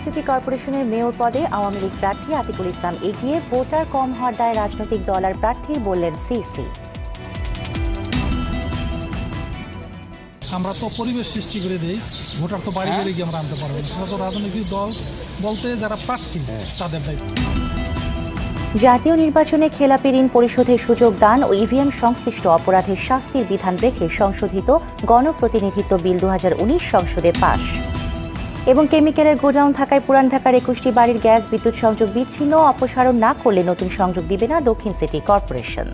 City কর্পোরেশনের mayor পদে আওয়ামী লীগ প্রার্থী আতিকুল ইসলাম এগিয়ে, ভোটার কম হওয়ার দায় রাজনৈতিক দল আর প্রার্থী, বললেন সিসি। আমরা তো পরিবেশ সৃষ্টি করে দেই, ভোটার তো বাড়ি বাড়ি গিয়ে আমরা আনতে পারবো না। সেটা তো রাজনৈতিক দল বলতে যারা প্রার্থী তাদের দায়িত্ব। জাতীয় নির্বাচনে খেলাপি ঋণ পরিশোধের সুযোগ দান ও ইভিএম সংশ্লিষ্ট অপরাধের শাস্তির বিধান রেখে সংশোধিত গণপ্রতিনিধিত্ব বিল 2019 সংসদে পাস। এবং কেমিক্যালের গোডাউন থাকায় পুরান ঢাকার 21টি বাড়ির গ্যাস বিদ্যুৎ সংযোগ বিচ্ছিন্ন, অপসারণ না করলে নতুন সংযোগ দিবে না দক্ষিণ সিটি কর্পোরেশন।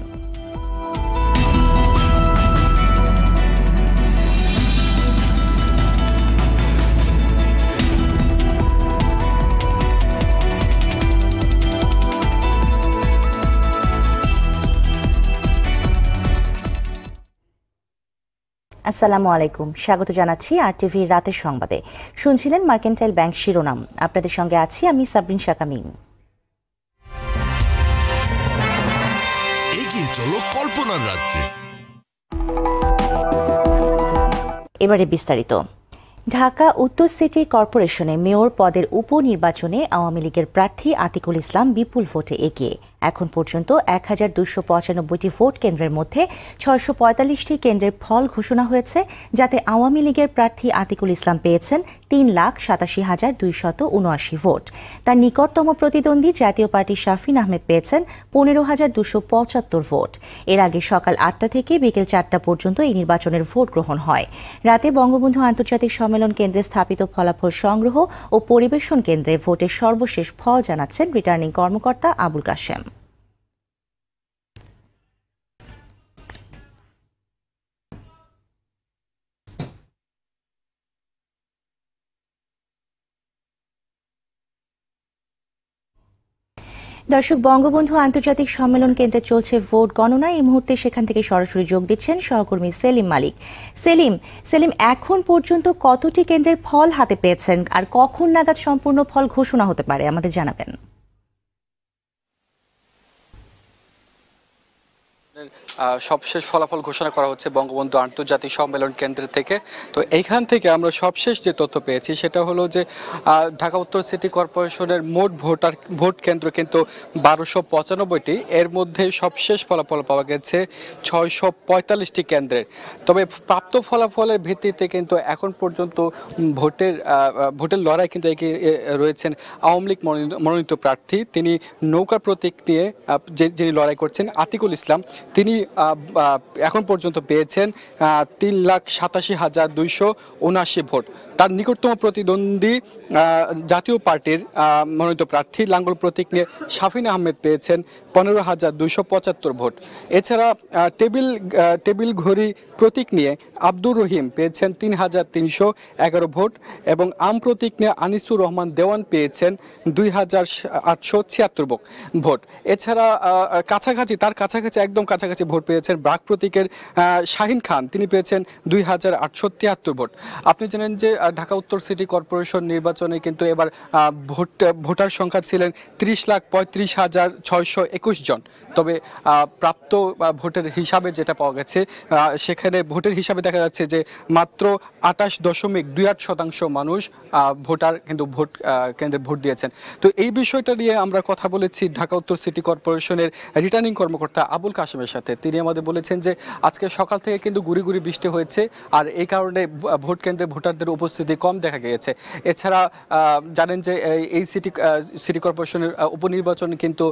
আসসালামু আলাইকুম, স্বাগত জানাচ্ছি আরটিভির রাতের সংবাদে। শুনছিলেন মার্কেন্টাইল ব্যাংক শিরোনাম। আপনাদের সঙ্গে আছি আমি সাবরিন শাকামিম। এগিয়ে চলো কল্পনার রাজ্যে। এবারে বিস্তারিত। ঢাকা উত্তর সিটি কর্পোরেশনে মেয়র পদের উপনির্বাচনে আওয়ামী লীগের প্রার্থী আতিকুল ইসলাম বিপুল ভোটে এগিয়ে। এখন পর্যন্ত 1295টি ভোট কেন্দ্রের মধ্যে 645টি কেন্দ্রের ফল ঘোষণা হয়েছে, যাতে আওয়ামী লীগের প্রার্থী আতিকুল ইসলাম পেয়েছেন 3,87,279 ভোট। তার নিকটতম প্রতিদ্বন্দ্বী জাতীয় পার্টির শাফিন আহমেদ পেয়েছেন 15,275 ভোট। এর আগে সকাল 8টা থেকে বিকেল 4টা পর্যন্ত এই নির্বাচনের ভোট গ্রহণ হয়। রাতে বঙ্গবন্ধু আন্তর্জাতিক সম্মেলন কেন্দ্রে স্থাপিত ফলাফল সংগ্রহ ও পরিবেশন কেন্দ্রে ভোটের সর্বশেষ ফল জানাচ্ছেন রিটার্নিং কর্মকর্তা আবুল কাশেম। দর্শক, বঙ্গবন্ধু আন্তর্জাতিক সম্মেলন কেন্দ্রে চলছে ভোট গণনা। এই মুহূর্তে সেখান থেকে সরাসরি যোগ দিচ্ছেন সহকর্মী সেলিম মালিক। সেলিম, এখন পর্যন্ত কতটি কেন্দ্রের ফল হাতে পেয়েছেন আর কখন নাগাদ সম্পূর্ণ ফল ঘোষণা হতে পারে আমাদের জানাবেন। সবশেষ ফলাফল ঘোষণা করা হচ্ছে বঙ্গবন্ধু আন্তর্জাতিক সম্মেলন কেন্দ্র থেকে। তো এইখান থেকে আমরা সবশেষ যে তথ্য পেয়েছি সেটা হলো যে ঢাকা উত্তর সিটি কর্পোরেশনের মোট ভোট কেন্দ্র কিন্তু 1295টি। এর মধ্যে সবশেষ ফলাফল পাওয়া গেছে 645টি কেন্দ্রের। তবে প্রাপ্ত ফলাফলের ভিত্তিতে কিন্তু এখন পর্যন্ত ভোটের লড়াই কিন্তু এগিয়ে রয়েছেন আওয়ামী লীগ মনোনীত প্রার্থী। তিনি নৌকা প্রতীক নিয়ে যিনি লড়াই করছেন আতিকুল ইসলাম, তিনি এখন পর্যন্ত পেয়েছেন 3,87,279 ভোট। তার নিকটতম প্রতিদ্বন্দ্বী জাতীয় পার্টির মনোনীত প্রার্থী লাঙ্গল প্রতীক নিয়ে শাফিন আহমেদ পেয়েছেন 15,275 ভোট। এছাড়া টেবিল ঘড়ি প্রতীক নিয়ে আব্দুর রহিম পেয়েছেন 3,311 ভোট এবং আম প্রতীক নিয়ে আনিসুর রহমান দেওয়ান পেয়েছেন 2,876 ভোট। এছাড়া তার কাছাকাছি একদম কাছাকাছি ভোট পেয়েছেন ব্রাক প্রতীকের শাহিন খান, তিনি পেয়েছেন 2,873 ভোট। আপনি জানেন যে ঢাকা উত্তর সিটি কর্পোরেশন নির্বাচনে কিন্তু এবার ভোটার সংখ্যা ছিলেন 30,35,621 জন। তবে প্রাপ্ত ভোটের হিসাবে যেটা পাওয়া গেছে, সেখানে ভোটের হিসাবে দেখা যাচ্ছে যে মাত্র 28.28% মানুষ ভোটার কিন্তু ভোট কেন্দ্রে ভোট দিয়েছেন। তো এই বিষয়টা নিয়ে আমরা কথা বলেছি ঢাকা উত্তর সিটি কর্পোরেশনের রিটার্নিং কর্মকর্তা আবুল কাশেমের সাথে। তিনি আমাদের বলেছেন যে আজকে সকাল থেকে কিন্তু গুড়ি গুড়ি বৃষ্টি হয়েছে, আর এই কারণে ভোট কেন্দ্রে ভোটারদের উপস্থিতি কম দেখা গিয়েছে। এছাড়া জানেন যে এই সিটি কর্পোরেশনের উপনির্বাচন কিন্তু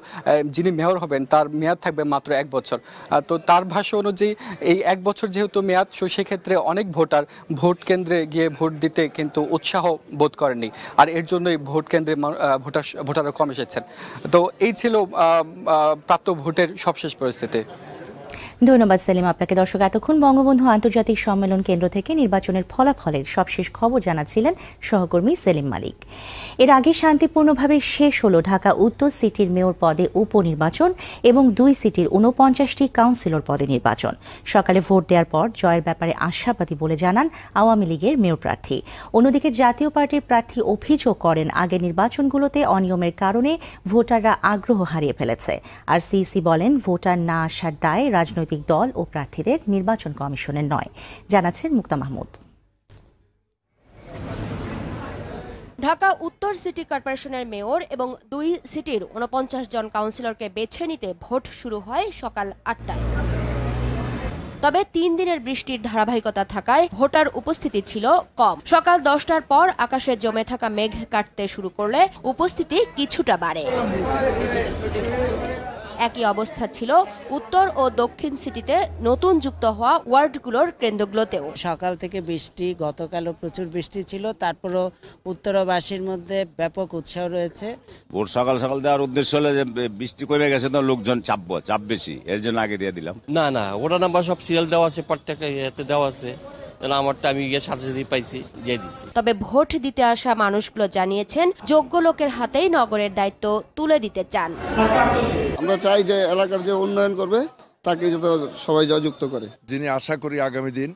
যিনি মেয়র হবেন তার মেয়াদ থাকবে মাত্র 1 বছর। তো তার ভাষ্য অনুযায়ী এই 1 বছর যেহেতু মেয়াদ, সেক্ষেত্রে অনেক ভোটার ভোট কেন্দ্রে গিয়ে ভোট দিতে কিন্তু উৎসাহ বোধ করেননি, আর এর জন্যই ভোট কেন্দ্রে ভোটাররা কম এসেছেন। তো এই ছিল প্রাপ্ত ভোটের সবশেষ পরিস্থিতি। ধন্যবাদ সেলিম আপনাকে। দর্শক, এতক্ষণ বঙ্গবন্ধু আন্তর্জাতিক সম্মেলন কেন্দ্র থেকে নির্বাচনের ফলাফলের সবশেষ খবর জানাচ্ছিলেন সহকর্মী সেলিম মালিক। এর আগে শান্তিপূর্ণভাবে শেষ হলো ঢাকা উত্তর সিটির মেয়র পদে উপনির্বাচন এবং 2 সিটির 49টি কাউন্সিলর পদে নির্বাচন। সকালে ভোট দেওয়ার পর জয়ের ব্যাপারে আশাবাদী বলে জানান আওয়ামী লীগের মেয়র প্রার্থী। অন্যদিকে জাতীয় পার্টির প্রার্থী অভিযোগ করেন আগের নির্বাচনগুলোতে অনিয়মের কারণে ভোটাররা আগ্রহ হারিয়ে ফেলেছে। আর সিইসি বলেন ভোটার না আসার দায় রাজনৈতিক দল ও প্রার্থীদের, নির্বাচন কমিশনের নয়। জানাচ্ছেন মুক্তা মাহমুদ। ঢাকা উত্তর সিটি কর্পোরেশনের মেয়র এবং 2 সিটির 49 জন কাউন্সিলরকে বেছে নিতে ভোট শুরু হয় সকাল 8টায়। তবে 3 দিনের বৃষ্টির ধারাবাহিকতা থাকায় ভোটার উপস্থিতি ছিল কম। সকাল 10টার পর আকাশে জমে থাকা মেঘ কাটতে শুরু করলে উপস্থিতি কিছুটা বাড়ে। একই অবস্থা ছিল উত্তর ও দক্ষিণ সিটিতে নতুন যুক্ত হওয়া ওয়ার্ডগুলোর কেন্দ্রগুলোতেও। সকাল থেকে বৃষ্টি, গতকালও প্রচুর বৃষ্টি ছিল, তারপরও উত্তরবাসীর মধ্যে ব্যাপক উৎসাহ রয়েছে। ভোট সকাল সকাল দেওয়ার উদ্দেশ্য হলো যে বৃষ্টি কমে গেছে তো লোকজন চাপ বেশি, এর জন্য আগে দিয়ে দিলাম। না ওটা নাম্বার সব সিরিয়াল দেওয়া আছে, প্রত্যেকটা ইয়েতে দেওয়া আছে, আমারটা আমি গিয়ে সাথে সাথে পাইছি, দিয়ে দিচ্ছি। তবে ভোট দিতে আসা মানুষগুলো জানিয়েছেন যোগ্য লোকের হাতেই নগরের দায়িত্ব তুলে দিতে চান। আমরা চাই যে এলাকার যে উন্নয়ন করবে তাকে যাতে সবাই যুক্ত করে, যিনি আশা করি আগামী দিন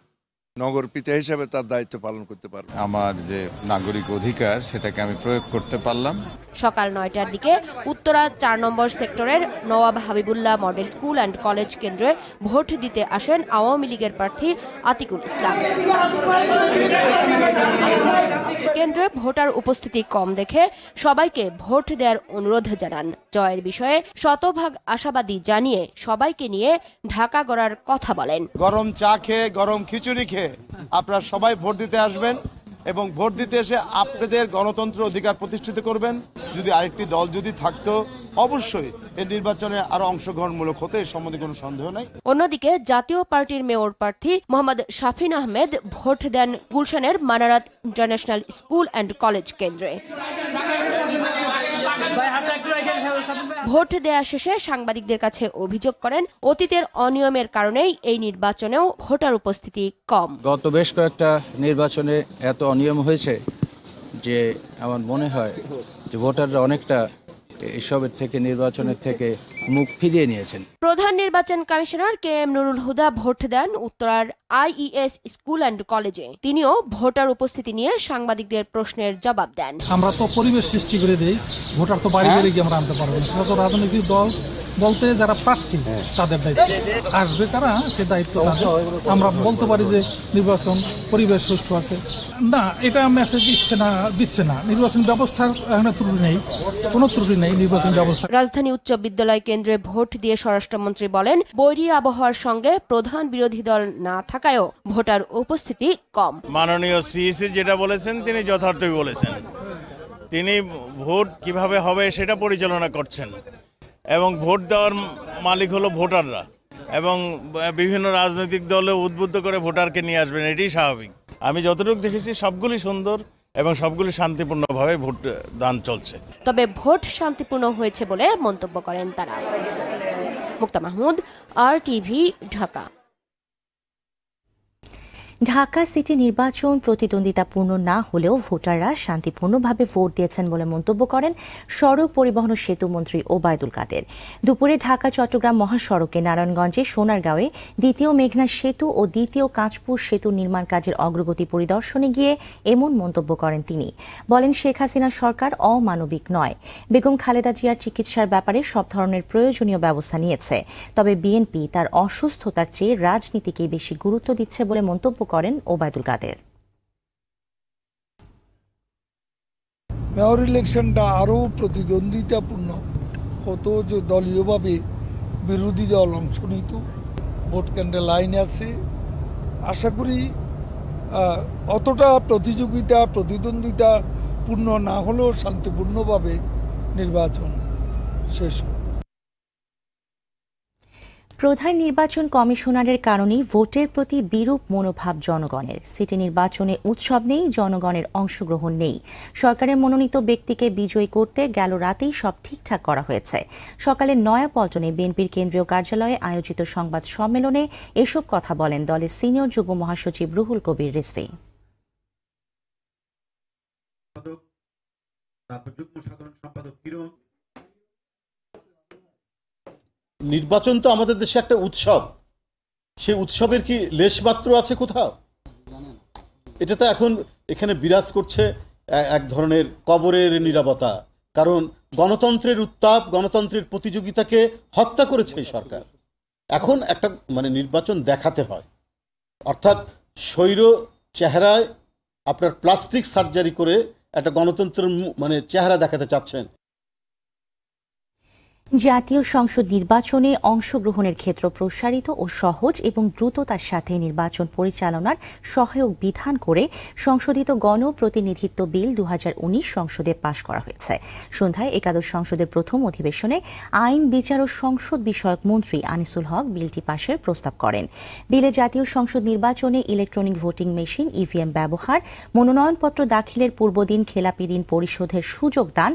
নগর পিতা হিসেবে তার দায়িত্ব পালন করতে পারবে। আমার যে নাগরিক অধিকার সেটাকে আমি প্রয়োগ করতে পারলাম। সকাল 9টার দিকে উত্তরা 4 নম্বর সেক্টরের Nawab Habibullah model school and college কেন্দ্রে ভোট দিতে আসেন আওয়ামী লীগের প্রার্থী আতিকুল ইসলাম। কেন্দ্রে ভোটার উপস্থিতি কম দেখে সবাইকে ভোট দেওয়ার অনুরোধ জানান। জয়ের বিষয়ে শতভাগ আশাবাদী জানিয়ে সবাইকে নিয়ে ঢাকা গড়ার কথা বলেন। গরম চা খেয়ে, গরম খিচুড়ি খেয়ে আপনারা সবাই ভোট দিতে আসবেন এবং ভোট দিতে এসে আপনাদের গণতন্ত্র অধিকার প্রতিষ্ঠিত করবেন। যদি আরেকটি দল যদি থাকতো অবশ্যই এই নির্বাচনে আরো অংশগ্রহণমূলক হতো, এর সম্বন্ধে কোনো সন্দেহ নাই। অন্যদিকে জাতীয় পার্টির মেয়র প্রার্থী মোহাম্মদ শাফিন আহমেদ ভোট দেন গুলশানের Manarat international school and college কেন্দ্রে। ভোট দেয়া শেষে সাংবাদিকদের কাছে অভিযোগ করেন অতীতের অনিয়মের কারণেই এই নির্বাচনেও ভোটার উপস্থিতি কম। গত বেশ কয়েকটা নির্বাচনে এত অনিয়ম হয়েছে যে আমার মনে হয় যে ভোটাররা অনেকটা এসবের থেকে, নির্বাচনের থেকে মুখ ফিরিয়ে নিয়েছেন। প্রধান নির্বাচন commissioner KM Nurul Huda vote দেন উত্তরার IES স্কুল অ্যান্ড কলেজে। তিনিও ভোটার উপস্থিতি নিয়ে সাংবাদিকদের প্রশ্নের জবাব দেন। আমরা তো পরিবেশ সৃষ্টি করে দেই, ভোটার তো বাড়ি বাড়ি গিয়ে আমরা আনতে পারবো না। সেটা তো রাজনৈতিক দল বলতে যারা প্রার্থী তাদের দায়িত্ব, আসবে তারা সে দায়িত্ব তাদের। আমরা বলতে পারি যে নির্বাচন পরিবেশ সুষ্ঠু আছে না, এটা মেসেজ দিচ্ছে না। নির্বাচন ব্যবস্থার এখানে ত্রুটি নেই, কোনো ত্রুটি নেই নির্বাচন ব্যবস্থা। রাজধানী উচ্চ বিদ্যালয় কেন্দ্রে ভোট দিয়ে স্বরাষ্ট্রমন্ত্রী বলেন বৈরী আবহাওয়ার সঙ্গে প্রধান বিরোধী দল না থাকায়ও ভোটার উপস্থিতি কম। মাননীয় CEC যেটা বলেছেন তিনি যথার্থই বলেছেন। তিনি ভোট কিভাবে হবে সেটা পরিচালনা করছেন এবং ভোট দেওয়ার মালিক হলো ভোটাররা, এবং বিভিন্ন রাজনৈতিক দলে উদ্বুদ্ধ করে ভোটারকে নিয়ে আসবেন, এটাই স্বাভাবিক। আমি যতটুকু দেখেছি সবগুলি সুন্দর এবং সবগুলি শান্তিপূর্ণভাবে ভোট দান চলছে। তবে ভোট শান্তিপূর্ণ হয়েছে বলে মন্তব্য করেন তারা। মুক্তা মাহমুদ, RTV, ঢাকা। ঢাকা সিটি নির্বাচন প্রতিদ্বন্দ্বিতাপূর্ণ না হলেও ভোটাররা শান্তিপূর্ণভাবে ভোট দিয়েছেন বলে মন্তব্য করেন সড়ক পরিবহন ও সেতু মন্ত্রী ওবায়দুল কাদের। দুপুরে ঢাকা চট্টগ্রাম মহাসড়কে নারায়ণগঞ্জে সোনারগাঁওয়ে দ্বিতীয় মেঘনা সেতু ও দ্বিতীয় কাঁচপুর সেতু নির্মাণ কাজের অগ্রগতি পরিদর্শনে গিয়ে এমন মন্তব্য করেন তিনি। বলেন শেখ হাসিনা সরকার অমানবিক নয়, বেগম খালেদা জিয়ার চিকিৎসার ব্যাপারে সব ধরনের প্রয়োজনীয় ব্যবস্থা নিয়েছে। তবে বিএনপি তার অসুস্থতার চেয়ে রাজনীতিকে বেশি গুরুত্ব দিচ্ছে বলে মন্তব্য করেন ওবায়দুল কাদের। মেয়র ইলেকশনটা আরও প্রতিদ্বন্দ্বিতাপূর্ণ হতো যে দলীয়ভাবে বিরোধী দল অংশ নিত, ভোট কেন্দ্রে লাইন আছে। আশা করি অতটা প্রতিদ্বন্দ্বিতাপূর্ণ না হলেও শান্তিপূর্ণভাবে নির্বাচন শেষ হবে। প্রধান নির্বাচন কমিশনারের কারণেই ভোটের প্রতি বিরূপ মনোভাব জনগণের। সিটি নির্বাচনে উৎসব নেই, জনগণের অংশগ্রহণ নেই। সরকারের মনোনীত ব্যক্তিকে বিজয়ী করতে গেল রাতেই সব ঠিকঠাক করা হয়েছে। সকালে নয়াপল্টনে বিএনপির কেন্দ্রীয় কার্যালয়ে আয়োজিত সংবাদ সম্মেলনে এসব কথা বলেন দলের সিনিয়র যুগ্ম মহাসচিব রুহুল কবির রিজভী। নির্বাচন তো আমাদের দেশে একটা উৎসব, সেই উৎসবের কি লেশমাত্র আছে কোথাও? এটা তো এখন এখানে বিরাজ করছে এক ধরনের কবরের নীরবতা, কারণ গণতন্ত্রের উত্তাপ, গণতন্ত্রের প্রতিযোগিতাকে হত্যা করেছে এই সরকার। এখন একটা নির্বাচন দেখাতে হয়, অর্থাৎ স্বৈর চেহারায় আপনার প্লাস্টিক সার্জারি করে একটা গণতন্ত্রের মানে চেহারা দেখাতে চাচ্ছেন। জাতীয় সংসদ নির্বাচনে অংশগ্রহণের ক্ষেত্র প্রসারিত ও সহজ এবং দ্রুততার সাথে নির্বাচন পরিচালনার সহায়ক বিধান করে সংশোধিত গণপ্রতিনিধিত্ব বিল 2019 সংসদে পাশ করা হয়েছে। সন্ধ্যায় একাদশ সংসদের প্রথম অধিবেশনে আইন, বিচার ও সংসদ বিষয়ক মন্ত্রী আনিসুল হক বিলটি পাশের প্রস্তাব করেন। বিলে জাতীয় সংসদ নির্বাচনে ইলেকট্রনিক ভোটিং মেশিন ইভিএম ব্যবহার, মনোনয়নপত্র দাখিলের পূর্বদিন খেলাপি ঋণ পরিশোধের সুযোগ দান,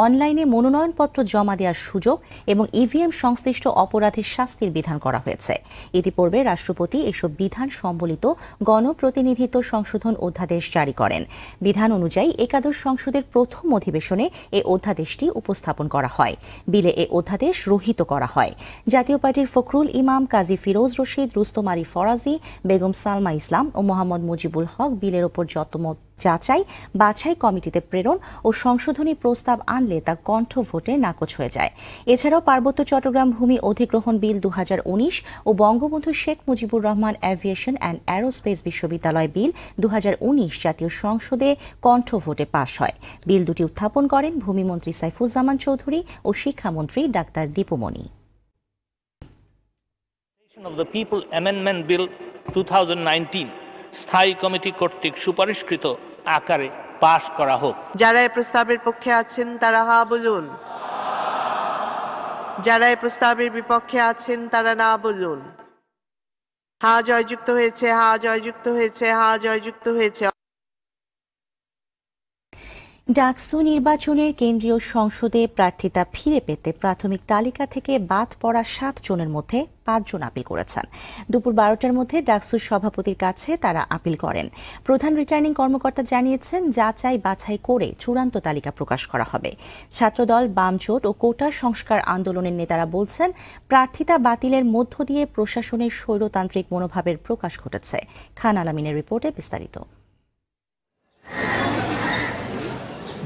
অনলাইনে মনোনয়নপত্র জমা দেওয়ার সুযোগ এবং ইভিএম সংশ্লিষ্ট অপরাধের শাস্তির বিধান করা হয়েছে। ইতিপূর্বে রাষ্ট্রপতি এসব বিধান সম্বলিত গণপ্রতিনিধিত্ব সংশোধন অধ্যাদেশ জারি করেন। বিধান অনুযায়ী একাদশ সংসদের প্রথম অধিবেশনে এ অধ্যাদেশটি উপস্থাপন করা হয়। বিলে এ অধ্যাদেশ রহিত করা হয়। জাতীয় পার্টির ফখরুল ইমাম, কাজী ফিরোজ রশিদ, রুস্তম আলী ফরাজি, বেগম সালমা ইসলাম ও মোহাম্মদ মুজিবুল হক বিলের ওপর যতমত যাচাই বাছাই কমিটিতে প্রেরণ ও সংশোধনী প্রস্তাব আনলে তা কণ্ঠ ভোটে নাকচ হয়ে যায়। এছাড়াও পার্বত্য চট্টগ্রাম ভূমি অধিগ্রহণ বিল 2019 ও Bangabandhu Sheikh Mujibur Rahman aviation and aerospace বিশ্ববিদ্যালয় বিল 2019 জাতীয় সংসদে কণ্ঠ ভোটে পাশ হয়। বিল দুটি উত্থাপন করেন ভূমিমন্ত্রী সাইফুজ্জামান চৌধুরী ও শিক্ষামন্ত্রী doctor Dipu Moni. of the People Amendment Bill 2019 স্থায়ী কমিটি কর্তৃক সুপারিশকৃত আকারে পাশ করা হোক। যারা এই প্রস্তাবের পক্ষে আছেন তারা হা বলুন, যারা এই প্রস্তাবের বিপক্ষে আছেন তারা না বলুন। হা জয়যুক্ত হয়েছে, হা জয়যুক্ত হয়েছে, হা জয়যুক্ত হয়েছে। ডাকসু নির্বাচনের কেন্দ্রীয় সংসদে প্রার্থিতা ফিরে পেতে প্রাথমিক তালিকা থেকে বাদ পড়া 7 জনের মধ্যে 5 জন আপিল করেছেন। দুপুর 12টার মধ্যে ডাকসুর সভাপতির কাছে তারা আপিল করেন। প্রধান রিটার্নিং কর্মকর্তা জানিয়েছেন, যাচাই বাছাই করে চূড়ান্ত তালিকা প্রকাশ করা হবে। ছাত্রদল, বামজোট ও কোটা সংস্কার আন্দোলনের নেতারা বলছেন, প্রার্থিতা বাতিলের মধ্য দিয়ে প্রশাসনের স্বৈরতান্ত্রিক মনোভাবের প্রকাশ ঘটেছে। খান আলামিনের রিপোর্টে বিস্তারিত।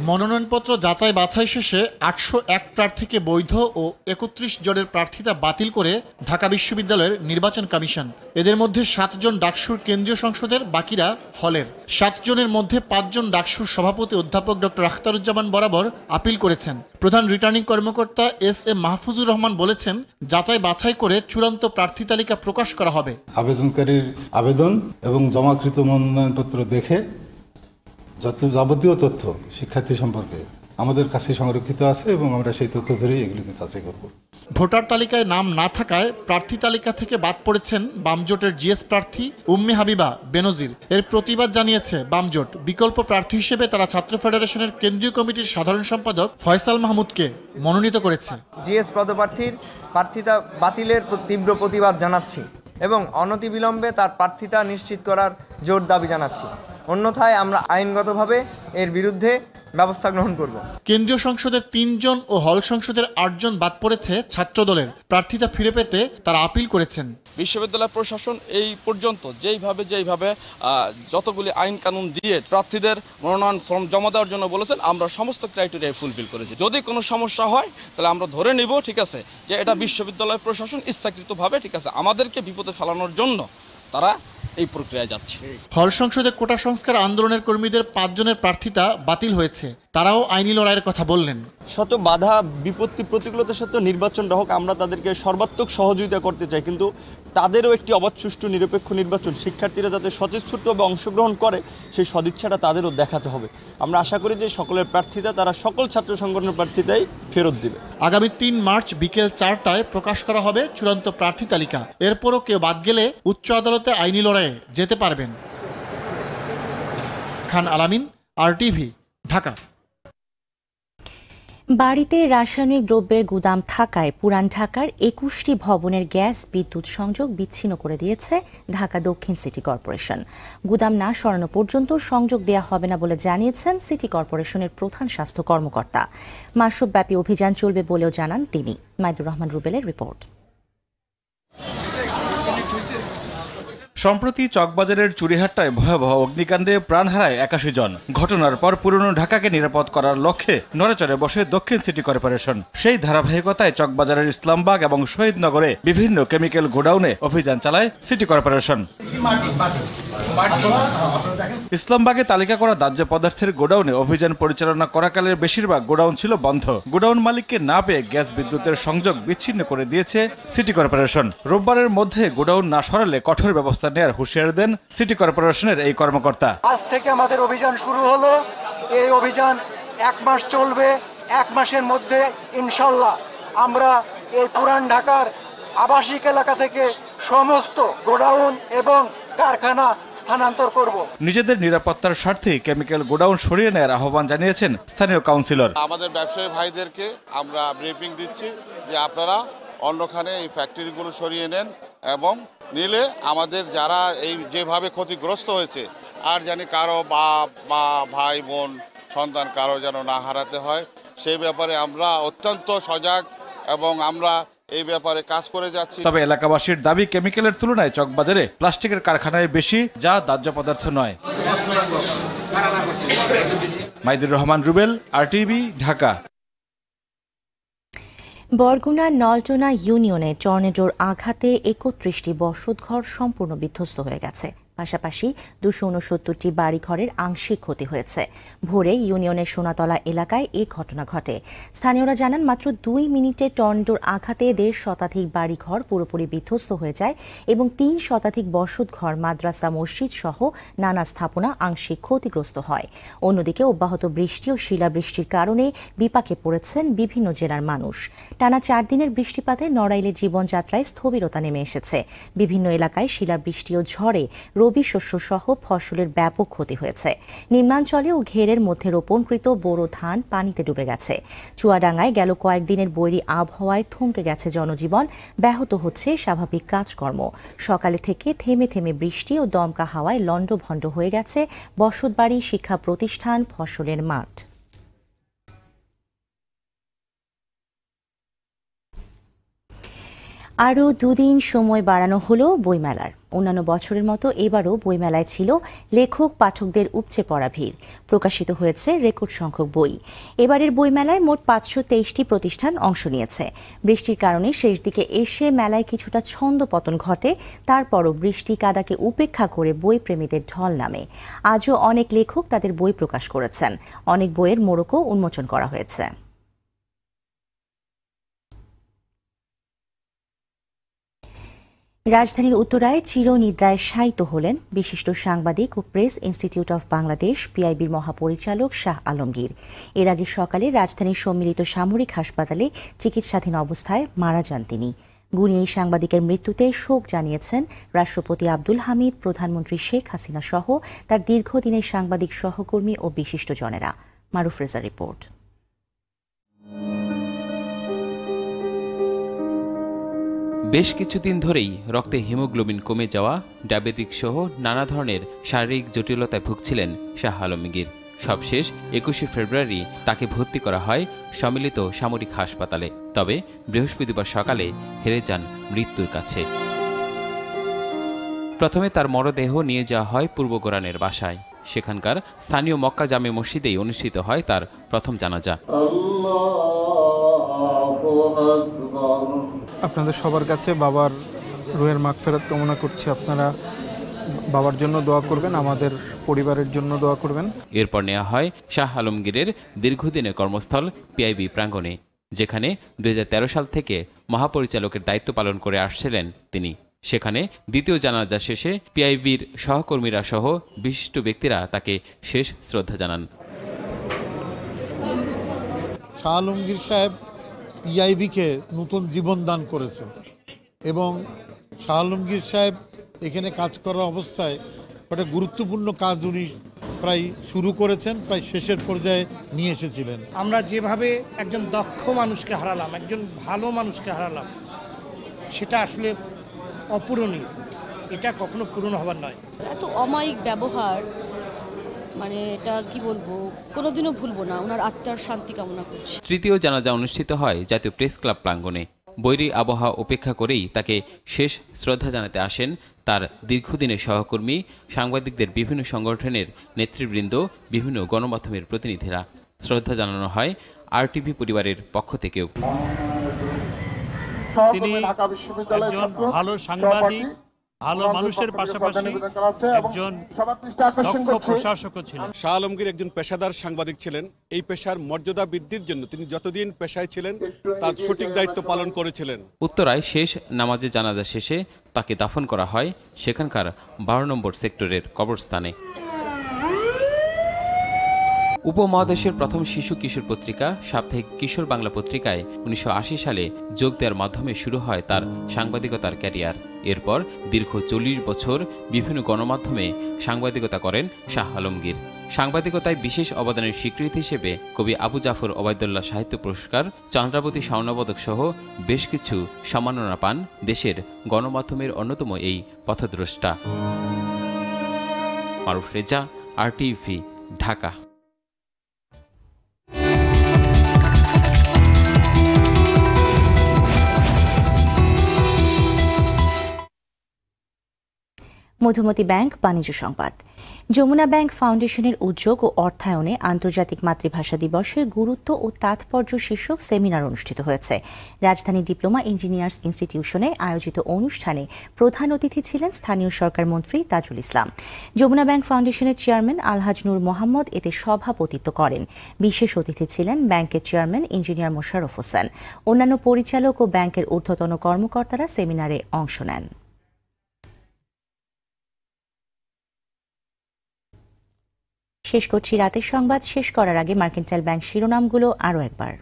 মনোনয়নপত্র যাচাই বাছাই শেষে 801 প্রার্থীকে বৈধ ও 31 জনের প্রার্থিতা বাতিল করে ঢাকা বিশ্ববিদ্যালয়ের নির্বাচন কমিশন। এদের মধ্যে 7 জন ডাকসুর কেন্দ্রীয় সংসদের, বাকিরা হলের। 7 জনের মধ্যে 5 জন ডাকসুর সভাপতি অধ্যাপক ডক্টর আখতারুজ্জামান বরাবর আপিল করেছেন। প্রধান রিটার্নিং কর্মকর্তা এস.এম. মাহফুজুর রহমান বলেছেন, যাচাই বাছাই করে চূড়ান্ত প্রার্থী তালিকা প্রকাশ করা হবে। আবেদনকারীর আবেদন এবং জমাকৃত মনোনয়নপত্র দেখে যাবতীয় তথ্য শিক্ষার্থী সম্পর্কে আমাদের কাছে সংরক্ষিত আছে এবং আমরা সেই তথ্য ধরেই এগুলিকে যাচাই করব। ভোটার তালিকায় নাম না থাকায় প্রার্থী তালিকা থেকে বাদ পড়েছেন বামজোটের জিএস প্রার্থী উম্মে হাবিবা বেনজির। এর প্রতিবাদ জানিয়েছে বামজোট। বিকল্প প্রার্থী হিসেবে তারা ছাত্র ফেডারেশনের কেন্দ্রীয় কমিটির সাধারণ সম্পাদক ফয়সাল মাহমুদকে মনোনীত করেছে। জিএস পদপ্রার্থীর প্রার্থিতা বাতিলের তীব্র প্রতিবাদ জানাচ্ছি এবং অনতিবিলম্বে তার প্রার্থিতা নিশ্চিত করার জোর দাবি জানাচ্ছি। অন্যথায় আমরা আইনগতভাবে এর বিরুদ্ধে ব্যবস্থা গ্রহণ করব। কেন্দ্রীয় সংসদের 3 জন ও হল সংসদের 8 জন বাদ পড়েছে ছাত্রদলের। প্রার্থিতা ফিরে পেতে তারা আপিল করেছেন। বিশ্ববিদ্যালয় প্রশাসন এই পর্যন্ত যেইভাবে যতগুলি আইন কানুন দিয়ে প্রার্থীদের মনোনয়ন ফর্ম জমা দেওয়ার জন্য বলেছেন, আমরা সমস্ত ক্রাইটেরিয়া ফুলফিল করেছি। যদি কোনো সমস্যা হয় তাহলে আমরা ধরে নিব, ঠিক আছে, যে এটা বিশ্ববিদ্যালয় প্রশাসন ইচ্ছাকৃতভাবে, ঠিক আছে, আমাদেরকে বিপদে ফেলানোর জন্য তারা এই প্রক্রিয়ায় যাচ্ছে। হল সংসদে কোটা সংস্কার আন্দোলনের কর্মীদের 5 জনের প্রার্থিতা বাতিল হয়েছে। তারাও আইনি লড়াইয়ের কথা বললেন। শত বাধা বিপত্তি প্রতিকূলতা সত্ত্বেও নির্বাচনটা হোক, আমরা তাদেরকে সর্বাত্মক সহযোগিতা করতে চাই, কিন্তু তাদেরও একটি অবাধ, সুষ্ঠু, নিরপেক্ষ নির্বাচন শিক্ষার্থীরা যাতে স্বতঃস্ফূর্তভাবে অংশগ্রহণ করে সেই সদিচ্ছাটা তাদেরও দেখাতে হবে। আমরা আশা করি যে সকলের প্রার্থিতা তারা সকল ছাত্র সংগঠনের প্রার্থিতাই ফেরত দিবে। আগামী 3 মার্চ বিকেল 4টায় প্রকাশ করা হবে চূড়ান্ত প্রার্থী তালিকা। এরপরও কেউ বাদ গেলে উচ্চ আদালতে আইনি লড়াইয়ে যেতে পারবেন। খান আলামিন, RTV, ঢাকা। বাড়িতে রাসায়নিক দ্রব্যের গুদাম থাকায় পুরান ঢাকার 21টি ভবনের গ্যাস বিদ্যুৎ সংযোগ বিচ্ছিন্ন করে দিয়েছে ঢাকা দক্ষিণ সিটি কর্পোরেশন। গুদাম না সরানো পর্যন্ত সংযোগ দেয়া হবে না বলে জানিয়েছেন সিটি কর্পোরেশনের প্রধান স্বাস্থ্য কর্মকর্তা। মাসব্যাপী অভিযান চলবে বলেও জানান তিনি। মাইদুর রহমান রুবেলের রিপোর্ট। সম্প্রতি চকবাজারের চুরিহাট্টায় ভয়াবহ অগ্নিকাণ্ডে প্রাণ হারায় 81 জন। ঘটনার পর পুরনো ঢাকাকে নিরাপদ করার লক্ষ্যে নড়েচড়ে বসে দক্ষিণ সিটি কর্পোরেশন। সেই ধারাবাহিকতায় চকবাজারের ইসলামবাগ এবং শহীদনগরে বিভিন্ন কেমিক্যাল গোডাউনে অভিযান চালায় সিটি কর্পোরেশন। ইসলামবাগে তালিকা করা দাহ্য পদার্থের গোডাউনে অভিযান পরিচালনা করাকালের বেশিরভাগ গোডাউন ছিল বন্ধ। গোডাউন মালিককে না পেয়ে গ্যাস বিদ্যুতের সংযোগ বিচ্ছিন্ন করে দিয়েছে সিটি কর্পোরেশন। রোববারের মধ্যে গোডাউন না সরালে কঠোর ব্যবস্থা নেওয়ার হুঁশিয়ারি দেন সিটি কর্পোরেশনের এই কর্মকর্তা। আজ থেকে আমাদের অভিযান শুরু হলো। এই অভিযান 1 মাস চলবে। 1 মাসের মধ্যে ইনশাল্লাহ আমরা এই পুরান ঢাকার আবাসিক এলাকা থেকে সমস্ত গোডাউন এবং কারখানা স্থানান্তর করব। নিজেদের নিরাপত্তার স্বার্থে কেমিক্যাল গোডাউন সরিয়ে নেওয়ার আহ্বান জানিয়েছেন স্থানীয় কাউন্সিলর। আমাদের ব্যবসায়ী ভাইদেরকে আমরা ব্রিফিং দিচ্ছি যে আপনারা অন্যখানে এই ফ্যাক্টরিগুলো সরিয়ে নেন এবং নিলে আমাদের যারা এই যেভাবে ক্ষতিগ্রস্ত হয়েছে আর জানি কারো বাপ মা ভাই বোন সন্তান কারো যেন না হারাতে হয়, সেই ব্যাপারে আমরা অত্যন্ত সজাগ এবং আমরা এই ব্যাপারে কাজ করে যাচ্ছি। তবে এলাকাবাসীর দাবি কেমিক্যালের তুলনায় চকবাজারে প্লাস্টিকের কারখানায় বেশি, যা দাহ্য পদার্থ নয়। মাইদুর রহমান রুবেল, আরটিভি, ঢাকা। বরগুনার নলটোনা ইউনিয়নে টর্নেডোর আঘাতে 31টি বসতঘর সম্পূর্ণ বিধ্বস্ত হয়ে গেছে। পাশাপাশি 269টি বাড়িঘরের আংশিক ক্ষতি হয়েছে। ভোরে ইউনিয়নের সোনাতলা এলাকায় এই ঘটনা ঘটে। স্থানীয়রা জানান, মাত্র 2 মিনিটে টর্নেডোর আঘাতে 1.5 শতাধিক বাড়িঘর পুরোপুরি বিধ্বস্ত হয়ে যায় এবং 3 শতাধিক বসতঘর, মাদ্রাসা, মসজিদ সহ নানা স্থাপনা আংশিক ক্ষতিগ্রস্ত হয়। অন্যদিকে অব্যাহত বৃষ্টি ও শিলাবৃষ্টির কারণে বিপাকে পড়েছেন বিভিন্ন জেলার মানুষ। টানা 4 দিনের বৃষ্টিপাতে নড়াইলের জীবনযাত্রায় স্থবিরতা নেমে এসেছে। বিভিন্ন এলাকায় শিলাবৃষ্টি ও ঝড়ে রবি শস্য সহ ফসলের ব্যাপক ক্ষতি হয়েছে। নিম্নাঞ্চলে ও ঘেরের মধ্যে রোপণকৃত বোরো ধান পানিতে ডুবে গেছে। চুয়াডাঙ্গায় গেল কয়েকদিনের বৈরী আবহাওয়ায় থমকে গেছে জনজীবন, ব্যাহত হচ্ছে স্বাভাবিক কাজকর্ম। সকালে থেকে থেমে থেমে বৃষ্টি ও দমকা হাওয়ায় লণ্ডভণ্ড হয়ে গেছে বসতবাড়ি, শিক্ষা প্রতিষ্ঠান, ফসলের মাঠ। আরও 2 দিন সময় বাড়ানো হলো বইমেলার। অন্যান্য বছরের মতো এবারও বইমেলায় ছিল লেখক পাঠকদের উপচে পড়া ভিড়। প্রকাশিত হয়েছে রেকর্ড সংখ্যক বই। এবারের বইমেলায় মোট 523টি প্রতিষ্ঠান অংশ নিয়েছে। বৃষ্টির কারণে শেষ দিকে এসে মেলায় কিছুটা ছন্দপতন ঘটে। তারপরও বৃষ্টি কাদাকে উপেক্ষা করে বই প্রেমীদের ঢল নামে। আজও অনেক লেখক তাদের বই প্রকাশ করেছেন। অনেক বইয়ের মোড়কও উন্মোচন করা হয়েছে। রাজধানীর উত্তরায় চিরনিদ্রায় শায়িত হলেন বিশিষ্ট সাংবাদিক ও প্রেস ইনস্টিটিউট অব বাংলাদেশ পিআইবির মহাপরিচালক শাহ আলমগীর। এর আগে সকালে রাজধানীর সম্মিলিত সামরিক হাসপাতালে চিকিৎসাধীন অবস্থায় মারা যান তিনি। গুণী এই সাংবাদিকের মৃত্যুতে শোক জানিয়েছেন রাষ্ট্রপতি আব্দুল হামিদ, প্রধানমন্ত্রী শেখ হাসিনা সহ তার দীর্ঘদিনের সাংবাদিক সহকর্মী ও বিশিষ্টজনেরা। মারুফ রেজা রিপোর্ট। বেশ কিছুদিন ধরেই রক্তে হিমোগ্লোবিন কমে যাওয়া, ডায়াবেটিক সহ নানা ধরনের শারীরিক জটিলতায় ভুগছিলেন শাহ আলমগীর। সবশেষ 21শে ফেব্রুয়ারি তাকে ভর্তি করা হয় সম্মিলিত সামরিক হাসপাতালে। তবে বৃহস্পতিবার সকালে হেরে যান মৃত্যুর কাছে। প্রথমে তার মরদেহ নিয়ে যাওয়া হয় পূর্ব গোরানের বাসায়। সেখানকার স্থানীয় মক্কা জামে মসজিদেই অনুষ্ঠিত হয় তার প্রথম জানাজা। আপনাদের সবার কাছে বাবার রুহের মাগফিরাত কামনা করছি। আপনারা বাবার জন্য দোয়া করবেন, আমাদের পরিবারের জন্য দোয়া করবেন। এরপর নেওয়া হয় শাহ আলমগীরের দীর্ঘদিনের কর্মস্থল পিআইবি প্রাঙ্গণে, যেখানে 2013 সাল থেকে মহাপরিচালকের দায়িত্ব পালন করে আসছিলেন তিনি। সেখানে দ্বিতীয় জানাজা শেষে পিআইবির সহকর্মীরা সহ বিশিষ্ট ব্যক্তিরা তাকে শেষ শ্রদ্ধা জানান। শাহ আলমগীর সাহেব পিআইবিকে নতুন জীবন দান করেছে এবং শাহ আলমগীর সাহেব এখানে কাজ করার অবস্থায় একটা গুরুত্বপূর্ণ কাজ উনি প্রায় শুরু করেছেন, প্রায় শেষের পর্যায়ে নিয়ে এসেছিলেন। আমরা যেভাবে একজন দক্ষ মানুষকে হারালাম, একজন ভালো মানুষকে হারালাম, সেটা আসলে অপূরণীয়। এটা কখনো পূরণ হবার নয়। এত অমায়িক ব্যবহার, মানে এটা কি বলবো, কোনোদিনও ভুলবো না। ওনার আত্মার শান্তি কামনা করছি। তৃতীয় জানাজা অনুষ্ঠিত হয় জাতীয় প্রেস ক্লাব প্রাঙ্গণে। বৈরী আবহাওয়া উপেক্ষা করেই তাকে শেষ শ্রদ্ধা জানাতে আসেন তার দীর্ঘদিনের সহকর্মী, সাংবাদিকদের বিভিন্ন সংগঠনের নেতৃবৃন্দ, বিভিন্ন গণমাধ্যমের প্রতিনিধিরা। শ্রদ্ধা জানানো হয় আরটিভি পরিবারের পক্ষ থেকেও। তিনি একজন ভালো সাংবাদিক, ভালো মানুষের পাশাপাশি একজন দক্ষ প্রশাসকও ছিলেন। শাহ আলমগীর একজন পেশাদার সাংবাদিক ছিলেন। এই পেশার মর্যাদা বৃদ্ধির জন্য তিনি যতদিন পেশায় ছিলেন তার সঠিক দায়িত্ব পালন করেছিলেন। উত্তরায় শেষ নামাজে জানাজা শেষে তাকে দাফন করা হয় সেখানকার 12 নম্বর সেক্টরের কবরস্থানে। উপমহাদেশের প্রথম শিশু কিশোর পত্রিকা সাপ্তাহিক কিশোর বাংলা পত্রিকায় 1980 সালে যোগ দেওয়ার মাধ্যমে শুরু হয় তার সাংবাদিকতার ক্যারিয়ার। এরপর দীর্ঘ 40 বছর বিভিন্ন গণমাধ্যমে সাংবাদিকতা করেন শাহ আলমগীর। সাংবাদিকতায় বিশেষ অবদানের স্বীকৃতি হিসেবে কবি আবু জাফর ওবায়দুল্লাহ সাহিত্য পুরস্কার, চন্দ্রাবতী স্বর্ণপদক সহ বেশ কিছু সম্মাননা পান দেশের গণমাধ্যমের অন্যতম এই পথদ্রষ্টা। মারুফ রেজা, RTV, ঢাকা। মধুমতি ব্যাংক বাণিজ্য সংবাদ। যমুনা ব্যাংক ফাউন্ডেশনের উদ্যোগ ও অর্থায়নে আন্তর্জাতিক মাতৃভাষা দিবসের গুরুত্ব ও তাৎপর্য শীর্ষক সেমিনার অনুষ্ঠিত হয়েছে। রাজধানী ডিপ্লোমা ইঞ্জিনিয়ার্স ইনস্টিটিউশনে আয়োজিত অনুষ্ঠানে প্রধান অতিথি ছিলেন স্থানীয় সরকার মন্ত্রী তাজুল ইসলাম। যমুনা ব্যাংক ফাউন্ডেশনের চেয়ারম্যান আলহাজ নূর মোহাম্মদ এতে সভাপতিত্ব করেন। বিশেষ অতিথি ছিলেন ব্যাংকের চেয়ারম্যান ইঞ্জিনিয়ার মোশাররফ হোসেন। অন্যান্য পরিচালক ও ব্যাংকের ঊর্ধ্বতন কর্মকর্তারা সেমিনারে অংশ নেন। শেষ করছি রাতের সংবাদ। শেষ করার আগে মার্কেন্টাইল ব্যাংক শিরোনামগুলো আরও একবার।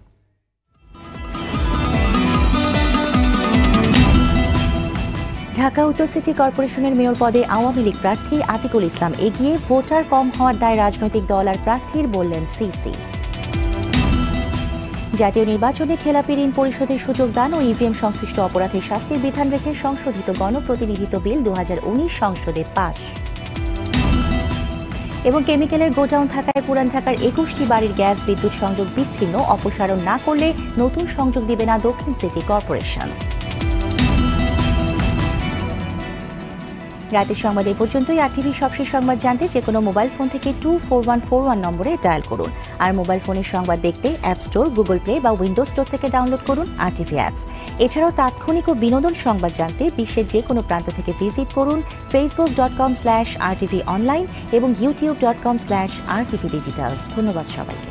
ঢাকা উত্তর সিটি কর্পোরেশনের মেয়র পদে আওয়ামী লীগ প্রার্থী আতিকুল ইসলাম এগিয়ে, ভোটার কম হওয়ার দায় রাজনৈতিক দল আর প্রার্থীর, বললেন সিসি। জাতীয় নির্বাচনে খেলাপি ঋণ পরিশোধের সুযোগ দান ও ইভিএম সংশ্লিষ্ট অপরাধের শাস্তির বিধান রেখে সংশোধিত গণপ্রতিনিধিত্ব বিল 2019 সংসদে পাস। এবং কেমিক্যালের গোডাউন থাকায় পুরান ঢাকার 21টি বাড়ির গ্যাস বিদ্যুৎ সংযোগ বিচ্ছিন্ন, অপসারণ না করলে নতুন সংযোগ দিবে না দক্ষিণ সিটি কর্পোরেশন। রাতের সংবাদ এই পর্যন্তই। RTV সবশেষ সংবাদ জানতে যে কোনো মোবাইল ফোন থেকে 24141 নম্বরে ডায়াল করুন। আর মোবাইল ফোনের সংবাদ দেখতে অ্যাপ স্টোর, গুগল প্লে বা উইন্ডোজ স্টোর থেকে ডাউনলোড করুন RTV অ্যাপস। এছাড়াও তাৎক্ষণিক ও বিনোদন সংবাদ জানতে বিশ্বের যে কোনো প্রান্ত থেকে ভিজিট করুন facebook.com/RTV online এবং youtube.com/RTV Digitals। ধন্যবাদ সবাইকে।